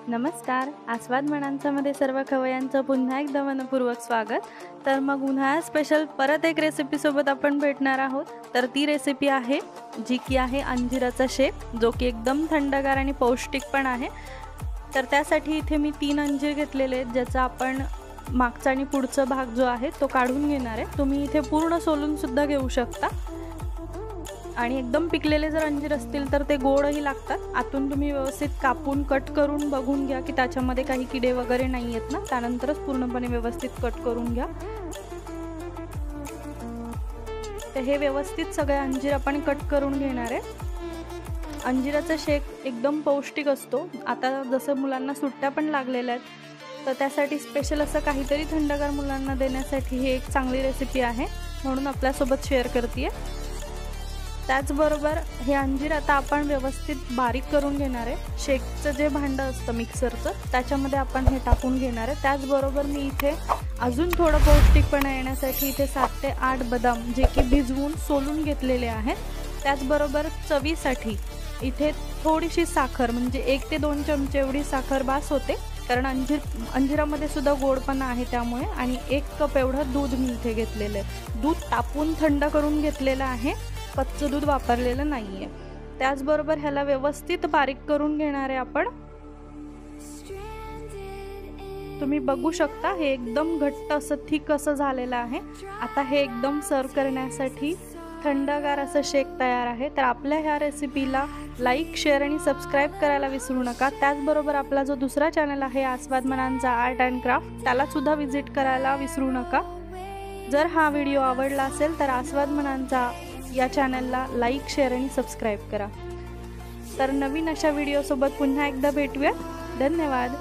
नमस्कार, आस्वाद मनांचामध्ये सर्व खवयांचं पुन्हा एकदा मनपूर्वक स्वागत। तर मग उन्हाळा स्पेशल परत एक रेसिपी सोबत आपण भेटणार आहोत। तर ती रेसिपी आहे जी की आहे अंजिराचा शेक, जो की एकदम थंडगार आणि पौष्टिक पण आहे। तर त्यासाठी इथे मी 3 अंजीर घेतलेले आहेत, ज्याचा आपण मागचा आणि पुढचा भाग जो आहे तो काढून घेणार आहे। तुम्ही इथे पूर्ण सोलून सुद्धा घेऊ शकता आणि एकदम पिकलेले जर अंजीर असतील तर ते गोडही लागतात। आतून तुम्ही व्यवस्थित कापून कट करून बघून घ्या की त्याच्यामध्ये काही किडे वगैरे नाही आहेत ना, त्यानंतरच पूर्णपणे व्यवस्थित कट करून घ्या। तर हे व्यवस्थित सगळे अंजीर आपण कट करून घेणार आहे। अंजिराचा शेक एकदम पौष्टिक असतो। आता जसं मुलांना सुट्ट्या पण लागलेल्या आहेत, तर त्यासाठी स्पेशल असं काहीतरी थंडगार मुलांना देण्यासाठी हे एक चांगली रेसिपी आहे, म्हणून आपल्यासोबत शेअर करतेय। त्याचबरोबर हे अंजीर आता आपण व्यवस्थित बारीक करून घेणार आहे। शेकचं जे भांडं असतं मिक्सरचं, त्याच्यामध्ये आपण हे टाकून घेणार आहे। त्याचबरोबर मी इथे अजून थोडं पौष्टिकपणा येण्यासाठी इथे 7 ते 8 बदाम जे की भिजवून सोलून घेतलेले आहेत। त्याचबरोबर चवीसाठी इथे थोडीशी साखर, म्हणजे 1 ते 2 चमचे एवढी साखर बास होते, कारण अंजिरामध्ये सुद्धा गोडपणा आहे त्यामुळे। आणि 1 कप एवढं दूध मी इथे घेतलेलं आहे। दूध तापवून थंड करून घेतलेलं आहे, कच्चं दूध वापरलेलं नाहीये। त्याचबरोबर ह्याला व्यवस्थित बारीक करून घेणार आहे आपण। तुम्ही बघू शकता हे एकदम घट्ट असं थिक असं झालेलं आहे। आता हे एकदम सर्व करण्यासाठी थंडगार असं शेक तयार आहे। तर आपल्या ह्या रेसिपीला लाईक, शेअर आणि सबस्क्राईब करायला विसरू नका। त्याचबरोबर आपला जो दुसरा चॅनल आहे आस्वाद मनांचा आर्ट अँड क्राफ्ट, त्याला सुद्धा विजिट करायला विसरू नका। जर हा व्हिडिओ आवडला असेल तर आस्वाद मनांचा या चॅनलला लाईक, शेअर आणि सबस्क्राईब करा। तर नवीन अशा व्हिडिओसोबत पुन्हा एकदा भेटूया। धन्यवाद।